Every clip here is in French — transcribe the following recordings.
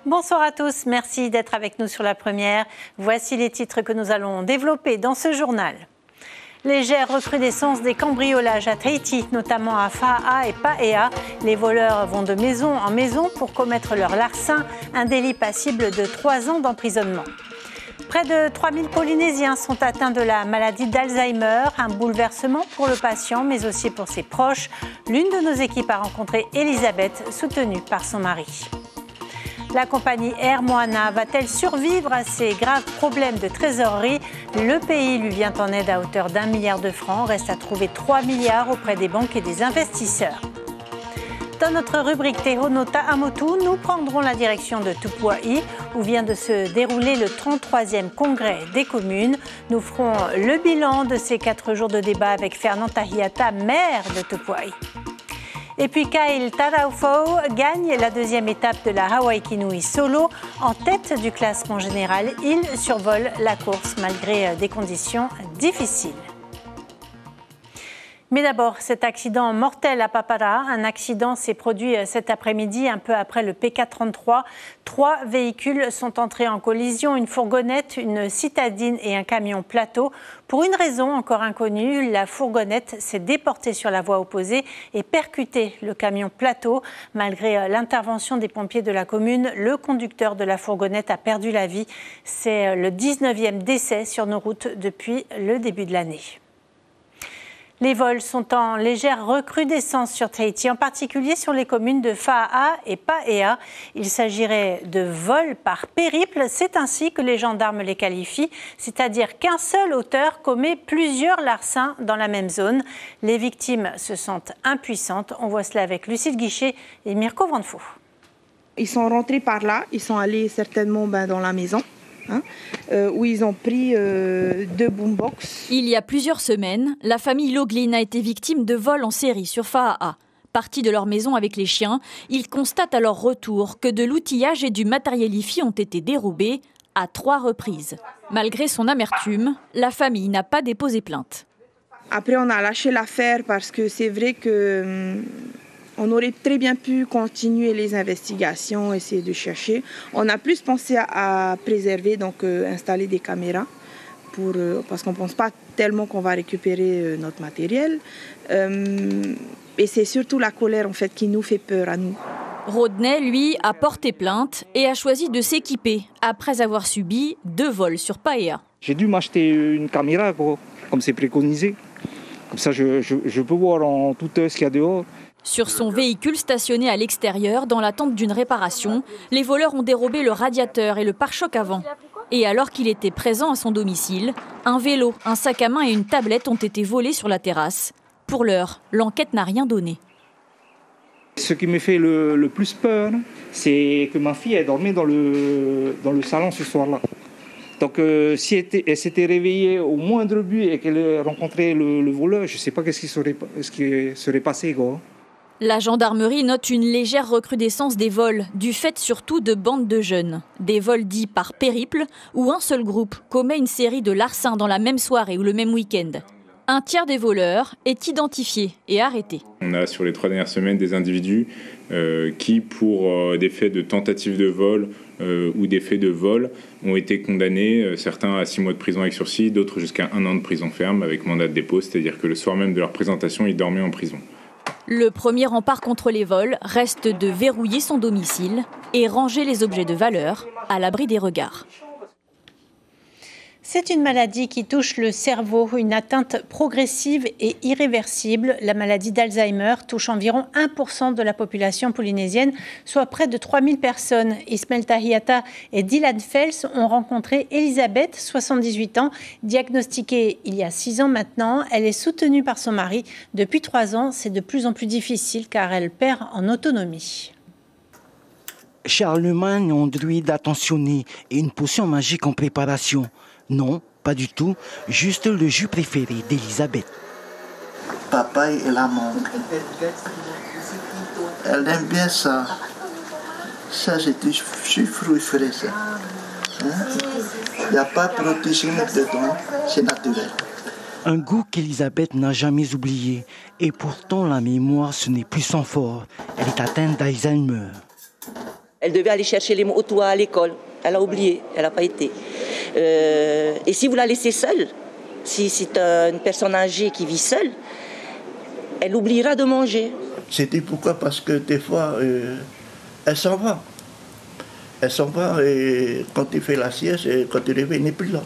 Bonsoir à tous, merci d'être avec nous sur La Première. Voici les titres que nous allons développer dans ce journal. Légère recrudescence des cambriolages à Tahiti, notamment à Fa'a et Paea. Les voleurs vont de maison en maison pour commettre leur larcin, un délit passible de 3 ans d'emprisonnement. Près de 3000 Polynésiens sont atteints de la maladie d'Alzheimer, un bouleversement pour le patient mais aussi pour ses proches. L'une de nos équipes a rencontré Elisabeth, soutenue par son mari. La compagnie Air Moana va-t-elle survivre à ces graves problèmes de trésorerie? Le pays lui vient en aide à hauteur d'1 milliard de francs. Reste à trouver 3 milliards auprès des banques et des investisseurs. Dans notre rubrique Tehono Ta'amotu, nous prendrons la direction de Tupua'i, où vient de se dérouler le 33e congrès des communes. Nous ferons le bilan de ces 4 jours de débat avec Fernand Tahiata, maire de Tupua'i. Et puis Kyle Taraufo gagne la 2e étape de la Hawaii Kinui Solo. En tête du classement général, il survole la course malgré des conditions difficiles. Mais d'abord, cet accident mortel à Papara. Un accident s'est produit cet après-midi, un peu après le PK33. 3 véhicules sont entrés en collision, une fourgonnette, une citadine et un camion plateau. Pour une raison encore inconnue, la fourgonnette s'est déportée sur la voie opposée et percuté le camion plateau. Malgré l'intervention des pompiers de la commune, le conducteur de la fourgonnette a perdu la vie. C'est le 19e décès sur nos routes depuis le début de l'année. Les vols sont en légère recrudescence sur Tahiti, en particulier sur les communes de Fa'a et Paea. Il s'agirait de vols par périple, c'est ainsi que les gendarmes les qualifient, c'est-à-dire qu'un seul auteur commet plusieurs larcins dans la même zone. Les victimes se sentent impuissantes. On voit cela avec Lucille Guichet et Mirko Vanfo. Ils sont rentrés par là, ils sont allés certainement dans la maison. Où ils ont pris 2 boombox. Il y a plusieurs semaines, la famille Loglin a été victime de vols en série sur Fa'a. Partis de leur maison avec les chiens, ils constatent à leur retour que de l'outillage et du matériel IFI ont été dérobés à 3 reprises. Malgré son amertume, la famille n'a pas déposé plainte. Après, on a lâché l'affaire parce que c'est vrai que on aurait très bien pu continuer les investigations, essayer de chercher. On a plus pensé à préserver, donc installer des caméras, parce qu'on ne pense pas tellement qu'on va récupérer notre matériel. Et c'est surtout la colère en fait, qui nous fait peur à nous. Rodney, lui, a porté plainte et a choisi de s'équiper après avoir subi 2 vols sur Paea. J'ai dû m'acheter une caméra, comme c'est préconisé. Comme ça, je peux voir en toute heure ce qu'il y a dehors. Sur son véhicule stationné à l'extérieur, dans l'attente d'une réparation, les voleurs ont dérobé le radiateur et le pare-choc avant. Et alors qu'il était présent à son domicile, un vélo, un sac à main et une tablette ont été volés sur la terrasse. Pour l'heure, l'enquête n'a rien donné. Ce qui me fait le plus peur, c'est que ma fille elle dormait dans le salon ce soir-là. Donc si elle s'était réveillée au moindre bruit et qu'elle rencontrait le voleur, je ne sais pas ce qui serait passé, quoi. La gendarmerie note une légère recrudescence des vols, du fait surtout de bandes de jeunes. Des vols dits par périple, où un seul groupe commet une série de larcins dans la même soirée ou le même week-end. Un tiers des voleurs est identifié et arrêté. On a sur les 3 dernières semaines des individus qui, pour des faits de tentative de vol ou des faits de vol, ont été condamnés, certains à 6 mois de prison avec sursis, d'autres jusqu'à 1 an de prison ferme avec mandat de dépôt, c'est-à-dire que le soir même de leur présentation, ils dormaient en prison. Le premier rempart contre les vols reste de verrouiller son domicile et ranger les objets de valeur à l'abri des regards. C'est une maladie qui touche le cerveau, une atteinte progressive et irréversible. La maladie d'Alzheimer touche environ 1% de la population polynésienne, soit près de 3000 personnes. Ismail Tahiata et Dylan Fels ont rencontré Elisabeth, 78 ans, diagnostiquée il y a 6 ans maintenant. Elle est soutenue par son mari. Depuis 3 ans, c'est de plus en plus difficile car elle perd en autonomie. Charlemagne, un druide attentionné et une potion magique en préparation. Non, pas du tout, juste le jus préféré d'Elisabeth. Papaye et la mangue. Elle aime bien ça. Ça, c'est du fruit frais, ça. Il n'y a pas de protéines dedans, c'est naturel. Un goût qu'Elisabeth n'a jamais oublié. Et pourtant, la mémoire, ce n'est plus son fort. Elle est atteinte d'Alzheimer. Elle devait aller chercher les mots au toit à l'école. Elle a oublié, elle n'a pas été. Et si vous la laissez seule, si c'est une personne âgée qui vit seule, elle oubliera de manger. C'était pourquoi? Parce que des fois, elle s'en va. Elle s'en va et quand tu fais la sieste, et quand tu réveilles, elle n'est plus là.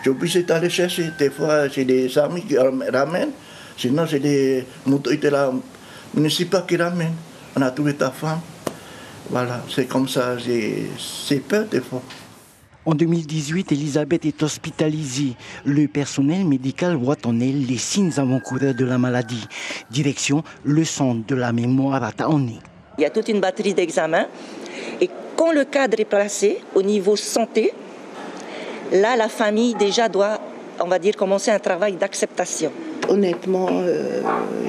J'ai obligé d'aller chercher. Des fois, j'ai des amis qui ramènent. Sinon, j'ai des autorités municipales qui ramènent. On a trouvé ta femme. Voilà, c'est comme ça. C'est peur des fois. En 2018, Elisabeth est hospitalisée. Le personnel médical voit en elle les signes avant-coureurs de la maladie. Direction le centre de la mémoire à Taoné. Il y a toute une batterie d'examens. Et quand le cadre est placé au niveau santé, là, la famille déjà doit, on va dire, commencer un travail d'acceptation. Honnêtement,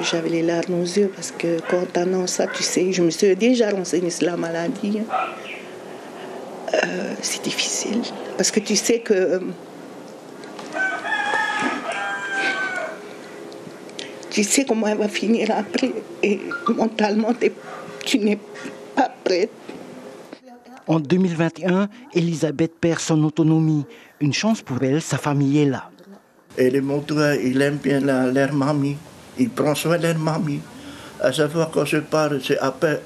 j'avais les larmes aux yeux parce que quand tu annonces ça, tu sais, je me suis déjà renseignée sur la maladie. C'est difficile parce que tu sais que comment elle va finir après et mentalement tu n'es pas prête. En 2021, Elisabeth perd son autonomie. Une chance pour elle, sa famille est là. Et les montreurs, il aime bien leur mamie. Il prend soin de leur mamie. À chaque fois quand je parle, c'est après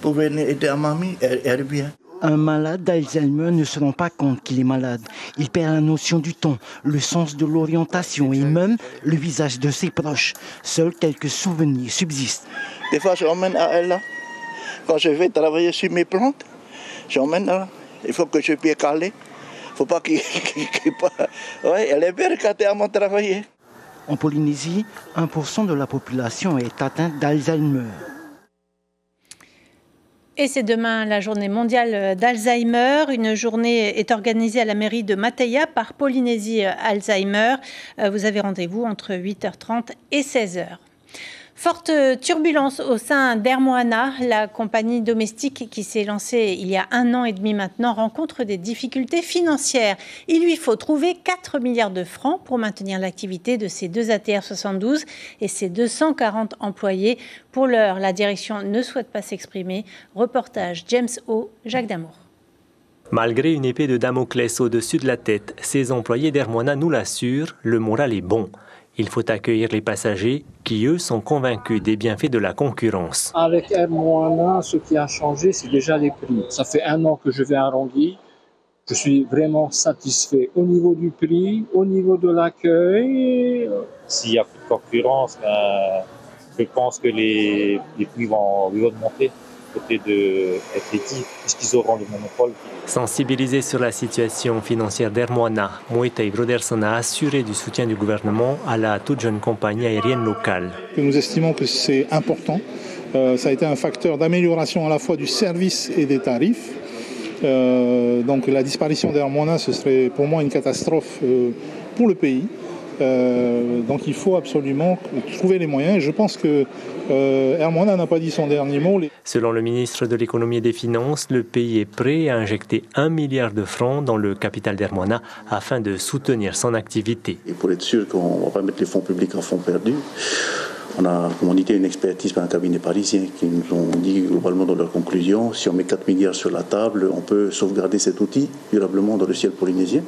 pour venir aider la mamie, elle vient. Un malade d'Alzheimer ne se rend pas compte qu'il est malade. Il perd la notion du temps, le sens de l'orientation et même le visage de ses proches. Seuls quelques souvenirs subsistent. Des fois, j'emmène à elle là. Quand je vais travailler sur mes plantes, j'emmène là. Il faut que je puisse caler. Il ne faut pas qu'il... Ouais, elle est bien quand elle a travaillé. En Polynésie, 1% de la population est atteinte d'Alzheimer. Et c'est demain la journée mondiale d'Alzheimer. Une journée est organisée à la mairie de Mataya par Polynésie Alzheimer. Vous avez rendez-vous entre 8h30 et 16h. Forte turbulence au sein d'Air Moana, la compagnie domestique qui s'est lancée il y a 1 an et demi maintenant rencontre des difficultés financières. Il lui faut trouver 4 milliards de francs pour maintenir l'activité de ses 2 ATR 72 et ses 240 employés. Pour l'heure, la direction ne souhaite pas s'exprimer. Reportage James O, Jacques Damour. Malgré une épée de Damoclès au-dessus de la tête, ces employés d'Air Moana nous l'assurent, le moral est bon. Il faut accueillir les passagers qui, eux, sont convaincus des bienfaits de la concurrence. Avec Air Moana, ce qui a changé, c'est déjà les prix. Ça fait 1 an que je vais à Rangui. Je suis vraiment satisfait au niveau du prix, au niveau de l'accueil. S'il n'y a plus de concurrence, je pense que les prix vont augmenter côté de FTT, puisqu'ils auront le monopole. Sensibilisé sur la situation financière d'Air Moana, Muay-Thai Broderson a assuré du soutien du gouvernement à la toute jeune compagnie aérienne locale. Nous estimons que c'est important. Ça a été un facteur d'amélioration à la fois du service et des tarifs. Donc la disparition d'Air Moana, ce serait pour moi une catastrophe pour le pays. Donc il faut absolument trouver les moyens. Je pense que Air Moana n'a pas dit son dernier mot. Selon le ministre de l'économie et des finances, le pays est prêt à injecter 1 milliard de francs dans le capital d'Air Moana afin de soutenir son activité. Et pour être sûr qu'on ne va pas mettre les fonds publics en fonds perdus, on a commandité une expertise par un cabinet parisien qui nous ont dit globalement dans leur conclusion, si on met 4 milliards sur la table, on peut sauvegarder cet outil durablement dans le ciel polynésien.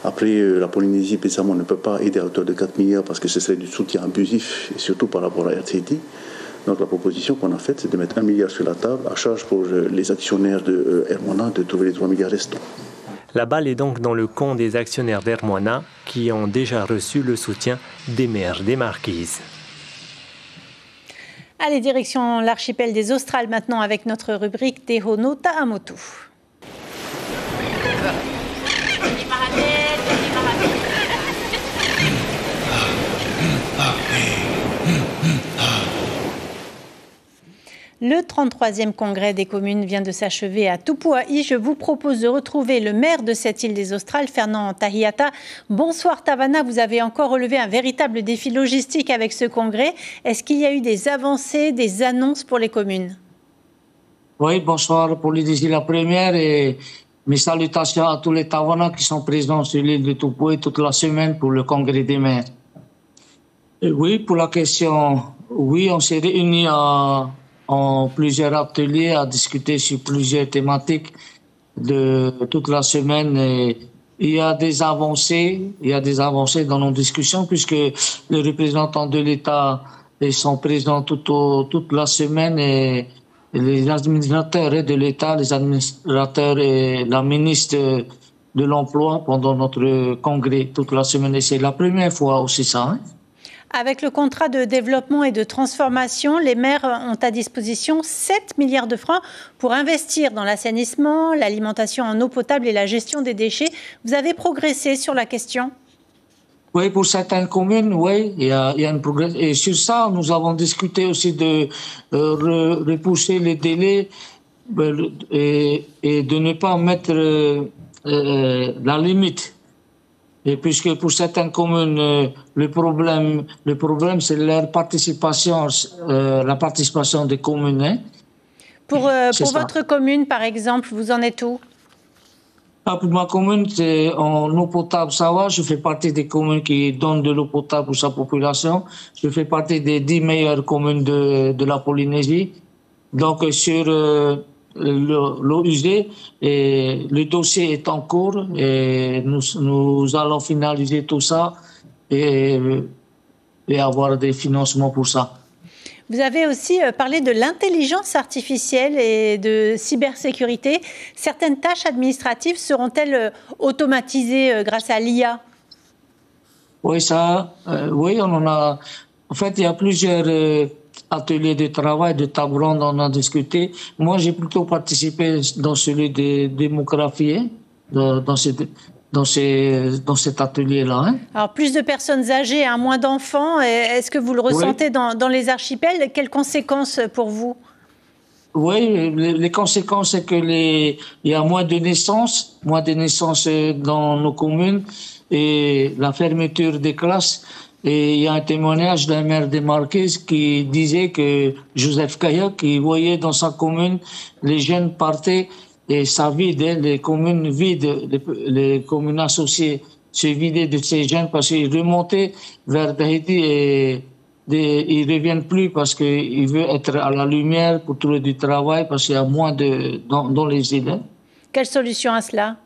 Après, la Polynésie, pésamment, ne peut pas aider à hauteur de 4 milliards parce que ce serait du soutien abusif, et surtout par rapport à RTT. Donc la proposition qu'on a faite, c'est de mettre 1 milliard sur la table, à charge pour les actionnaires de Air Moana de trouver les 3 milliards restants. La balle est donc dans le camp des actionnaires d'Air Moana qui ont déjà reçu le soutien des maires des Marquises. Allez, direction l'archipel des Australes maintenant avec notre rubrique Te Hono Ta'amotu. Le 33e congrès des communes vient de s'achever à Tupua'i. Je vous propose de retrouver le maire de cette île des Australes, Fernand Tahiata. Bonsoir Tavana, vous avez encore relevé un véritable défi logistique avec ce congrès. Est-ce qu'il y a eu des avancées, des annonces pour les communes? Oui, bonsoir Polynésie la première et mes salutations à tous les Tavana qui sont présents sur l'île de Tupua'i toute la semaine pour le congrès des maires. Et oui, pour la question, oui, on s'est réunis en plusieurs ateliers à discuter sur plusieurs thématiques de toute la semaine. Et il y a des avancées dans nos discussions puisque les représentants de l'État sont présents toute la semaine et les administrateurs de l'État, les administrateurs et la ministre de l'Emploi pendant notre congrès toute la semaine. Et c'est la première fois aussi ça. Hein? Avec le contrat de développement et de transformation, les maires ont à disposition 7 milliards de francs pour investir dans l'assainissement, l'alimentation en eau potable et la gestion des déchets. Vous avez progressé sur la question ? Oui, pour certaines communes, oui, il y a une progression. Et sur ça, nous avons discuté aussi de repousser les délais et de ne pas mettre la limite. Et puisque pour certaines communes, le problème c'est leur participation, la participation des communes. Hein. Pour votre commune, par exemple, vous en êtes où? Pour ma commune, c'est en eau potable, ça va. Je fais partie des communes qui donnent de l'eau potable pour sa population. Je fais partie des 10 meilleures communes de la Polynésie. Donc, sur l'eau usée, et le dossier est en cours et nous allons finaliser tout ça et avoir des financements pour ça. Vous avez aussi parlé de l'intelligence artificielle et de cybersécurité. Certaines tâches administratives seront-elles automatisées grâce à l'IA? Oui, oui, on en a. En fait, il y a plusieurs ateliers de travail, de table ronde, on a discuté. Moi, j'ai plutôt participé dans celui de démographie, dans cet atelier-là. Hein. Alors, plus de personnes âgées, moins d'enfants. Est-ce que vous le ressentez dans les archipels? Quelles conséquences pour vous? Oui, les conséquences, c'est qu'il y a moins de naissances dans nos communes et la fermeture des classes. Et il y a un témoignage d'un maire des Marquises qui disait que Joseph Kaya, qui voyait dans sa commune les jeunes partaient et ça vide, les communes vides, les communes associées se vidaient de ces jeunes parce qu'ils remontaient vers Tahiti et ils ne reviennent plus parce qu'ils veulent être à la lumière pour trouver du travail parce qu'il y a moins dans les îles. Quelle solution à cela?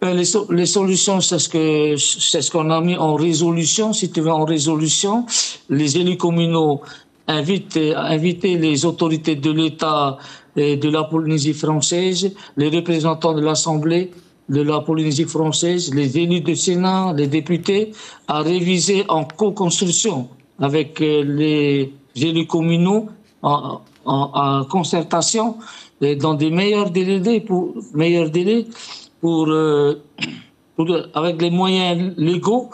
Les solutions, c'est ce qu'on a mis en résolution. Si tu veux, en résolution, les élus communaux inviter les autorités de l'État et de la Polynésie française, les représentants de l'Assemblée de la Polynésie française, les élus du Sénat, les députés, à réviser en co-construction avec les élus communaux en concertation et dans des meilleurs délais avec les moyens légaux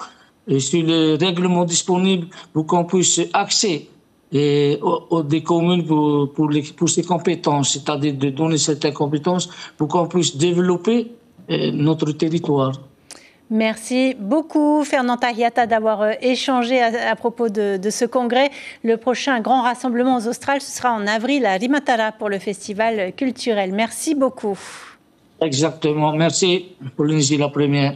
et sur les règlements disponibles pour qu'on puisse accéder des communes pour ces compétences, c'est-à-dire de donner certaines compétences pour qu'on puisse développer notre territoire. Merci beaucoup, Fernand Tahiata, d'avoir échangé à propos de ce congrès. Le prochain grand rassemblement aux Australes, ce sera en avril à Rimatara pour le festival culturel. Merci beaucoup. Exactement. Merci, Polynésie la première.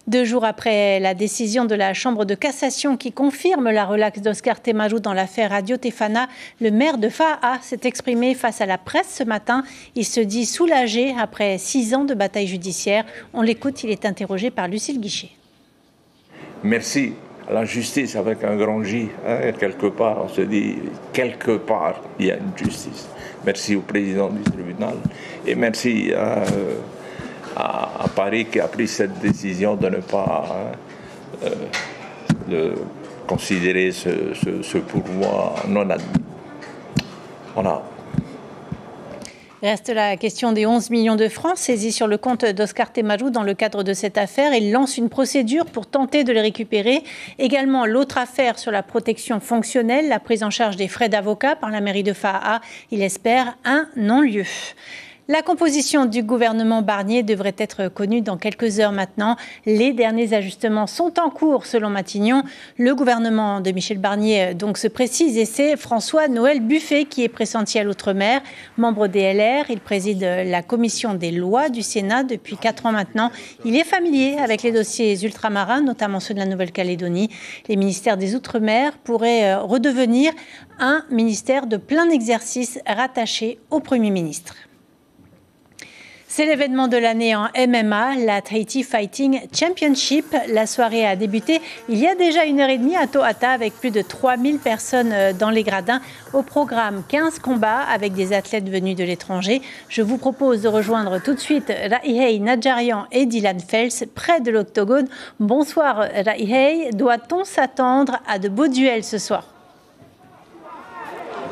2 jours après la décision de la Chambre de cassation qui confirme la relaxe d'Oscar Temaru dans l'affaire Radio Tefana, le maire de Fa'a s'est exprimé face à la presse ce matin. Il se dit soulagé après 6 ans de bataille judiciaire. On l'écoute, il est interrogé par Lucille Guichet. Merci à la justice avec un grand J. Hein, quelque part, on se dit, quelque part, il y a une justice. Merci au président du tribunal et merci à Paris qui a pris cette décision de ne pas de considérer ce pourvoi non admis. Reste la question des 11 millions de francs saisis sur le compte d'Oscar Temaru dans le cadre de cette affaire. Il lance une procédure pour tenter de les récupérer. Également, l'autre affaire sur la protection fonctionnelle, la prise en charge des frais d'avocat par la mairie de Fa'a. Il espère un non-lieu. La composition du gouvernement Barnier devrait être connue dans quelques heures maintenant. Les derniers ajustements sont en cours selon Matignon. Le gouvernement de Michel Barnier donc se précise et c'est François-Noël Buffet qui est pressenti à l'outre-mer. Membre des LR, il préside la commission des lois du Sénat depuis 4 ans maintenant. Il est familier avec les dossiers ultramarins, notamment ceux de la Nouvelle-Calédonie. Les ministères des Outre-mer pourraient redevenir un ministère de plein exercice rattaché au Premier ministre. C'est l'événement de l'année en MMA, la Tahiti Fighting Championship. La soirée a débuté il y a déjà 1h30 à Toata avec plus de 3000 personnes dans les gradins. Au programme, 15 combats avec des athlètes venus de l'étranger. Je vous propose de rejoindre tout de suite Raihei Nadjarian et Dylan Fels près de l'octogone. Bonsoir Raihei, doit-on s'attendre à de beaux duels ce soir ?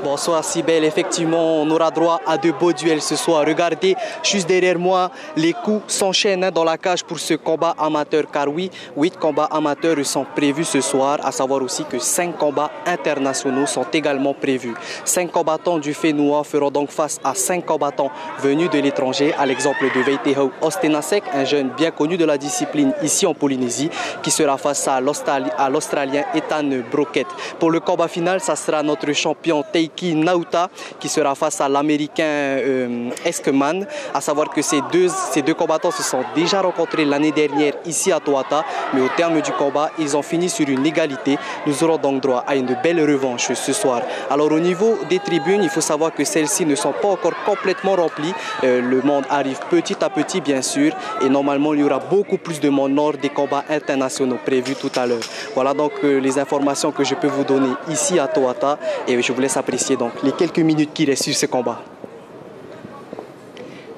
Bonsoir Cybèle, effectivement on aura droit à de beaux duels ce soir. Regardez juste derrière moi, les coups s'enchaînent dans la cage pour ce combat amateur. Car oui, 8 combats amateurs sont prévus ce soir, à savoir aussi que 5 combats internationaux sont également prévus. 5 combattants du Fénois feront donc face à 5 combattants venus de l'étranger, à l'exemple de Veitehau Ostenasek, un jeune bien connu de la discipline ici en Polynésie, qui sera face à l'Australien Ethan Brockett. Pour le combat final, ça sera notre champion Teiki Nauta qui sera face à l'Américain Eskeman. À savoir que ces deux combattants se sont déjà rencontrés l'année dernière ici à Toata, mais au terme du combat, ils ont fini sur une égalité. Nous aurons donc droit à une belle revanche ce soir. Alors au niveau des tribunes, il faut savoir que celles-ci ne sont pas encore complètement remplies. Le monde arrive petit à petit bien sûr et normalement il y aura beaucoup plus de monde lors des combats internationaux prévus tout à l'heure. Voilà donc les informations que je peux vous donner ici à Toata et je vous laisse apprécier donc les quelques minutes qui restent sur ce combat.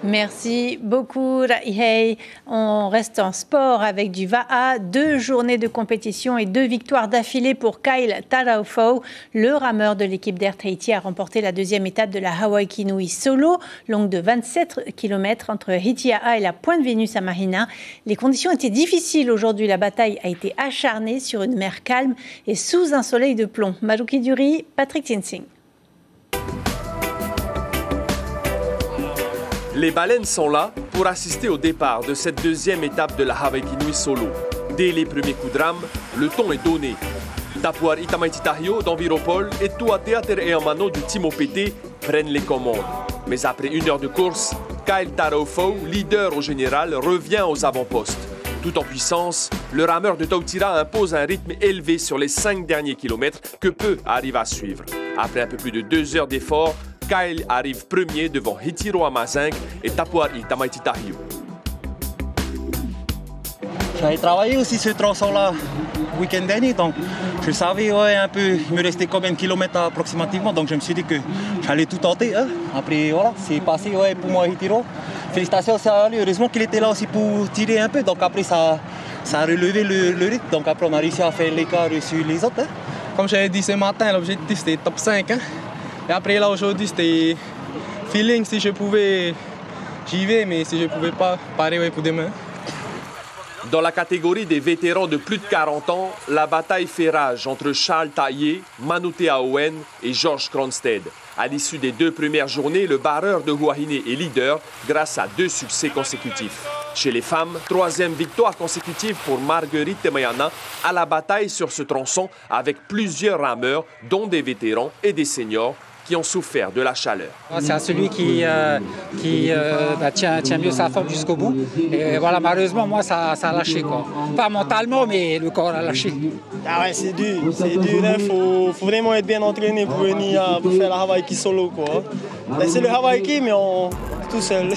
Merci beaucoup Raihei. On reste en sport avec du VAA. 2 journées de compétition et 2 victoires d'affilée pour Kyle Taraufo. Le rameur de l'équipe d'Air Tahiti a remporté la 2e étape de la Hawaii Kinui solo, longue de 27 km entre Hitia'a et la Pointe Vénus à Mahina. Les conditions étaient difficiles aujourd'hui. La bataille a été acharnée sur une mer calme et sous un soleil de plomb. Maruki Duri, Patrick Tinsing. Les baleines sont là pour assister au départ de cette 2e étape de la Hawaii Kinui solo. Dès les premiers coups de rame, le ton est donné. Tapuar Itamaititahio d'Enviropol et Tuatea Tereamano du Team OPT prennent les commandes. Mais après 1 heure de course, Kyle Taraufo, leader au général, revient aux avant-postes. Tout en puissance, le rameur de Tautira impose un rythme élevé sur les 5 derniers kilomètres que peu arrivent à suivre. Après un peu plus de 2 heures d'effort, Kyle arrive premier devant Hitiro Amazing et Tapuar Itamaititahio. J'avais travaillé aussi ce tronçon-là le week-end dernier, donc je savais un peu, il me restait combien de kilomètres approximativement, donc je me suis dit que j'allais tout tenter. Après voilà, c'est passé pour moi Hitiro. Félicitations à lui, heureusement qu'il était là aussi pour tirer un peu, donc après ça a relevé le rythme, donc après on a réussi à faire l'écart sur les autres. Comme j'avais dit ce matin, l'objectif c'était top 5. Et après là aujourd'hui c'était feeling, si je pouvais j'y vais, mais si je pouvais pas, pareil pour demain. Dans la catégorie des vétérans de plus de 40 ans, la bataille fait rage entre Charles Taillé, Manute Aouen et Georges Kronstedt. À l'issue des 2 premières journées, le barreur de Huahine est leader grâce à 2 succès consécutifs. Chez les femmes, 3e victoire consécutive pour Marguerite Temayana à la bataille sur ce tronçon avec plusieurs rameurs, dont des vétérans et des seniors, qui ont souffert de la chaleur. C'est à celui qui tient mieux sa forme jusqu'au bout. Et voilà, malheureusement, moi, ça a lâché, quoi. Pas mentalement, mais le corps a lâché. Ah ouais, c'est dur. Il faut vraiment être bien entraîné pour venir pour faire la Hawaii Ki solo, quoi. C'est le Hawaii Ki, mais tout seul.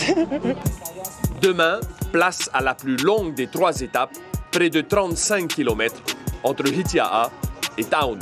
Demain, place à la plus longue des 3 étapes, près de 35 km, entre Hitia'a et Taone.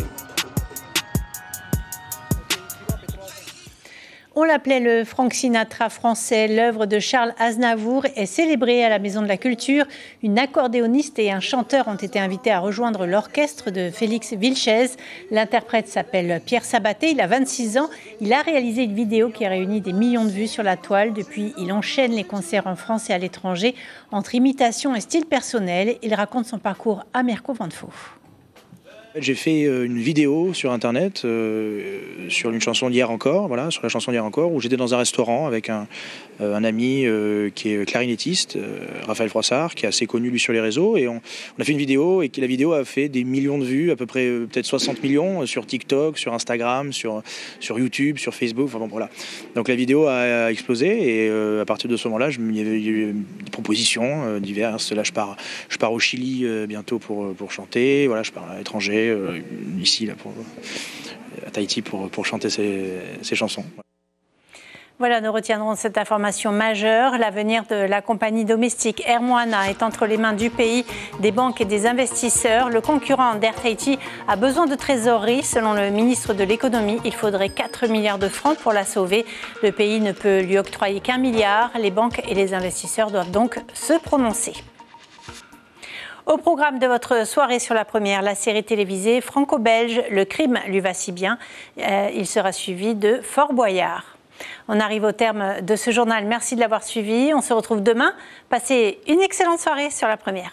On l'appelait le Frank Sinatra français. L'œuvre de Charles Aznavour est célébrée à la Maison de la Culture. Une accordéoniste et un chanteur ont été invités à rejoindre l'orchestre de Félix Vilchez. L'interprète s'appelle Pierre Sabaté, il a 26 ans. Il a réalisé une vidéo qui a réuni des millions de vues sur la toile. Depuis, il enchaîne les concerts en France et à l'étranger. Entre imitation et style personnel, il raconte son parcours à Mirko Van Foof. J'ai fait une vidéo sur internet sur une chanson d'hier encore, voilà, sur la chanson d'hier encore, où j'étais dans un restaurant avec un ami qui est clarinettiste, Raphaël Froissart, qui est assez connu lui sur les réseaux, et on a fait une vidéo et la vidéo a fait des millions de vues, à peu près peut-être 60 millions sur TikTok, sur Instagram, sur YouTube, sur Facebook, enfin bon voilà. Donc la vidéo a explosé et à partir de ce moment-là, il y avait eu des propositions diverses. Là, je pars au Chili bientôt pour chanter, voilà, je pars à l'étranger. Ici là, à Tahiti pour chanter ces chansons. Voilà, nous retiendrons cette information majeure. L'avenir de la compagnie domestique Air Moana est entre les mains du pays, des banques et des investisseurs. Le concurrent d'Air Tahiti a besoin de trésorerie. Selon le ministre de l'économie, il faudrait 4 milliards de francs pour la sauver. Le pays ne peut lui octroyer qu'1 milliard. Les banques et les investisseurs doivent donc se prononcer. Au programme de votre soirée sur la première, la série télévisée franco-belge « Le crime lui va si bien ». Il sera suivi de Fort Boyard. On arrive au terme de ce journal. Merci de l'avoir suivi. On se retrouve demain. Passez une excellente soirée sur la première.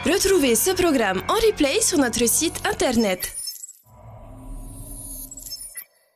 Retrouvez ce programme en replay sur notre site internet.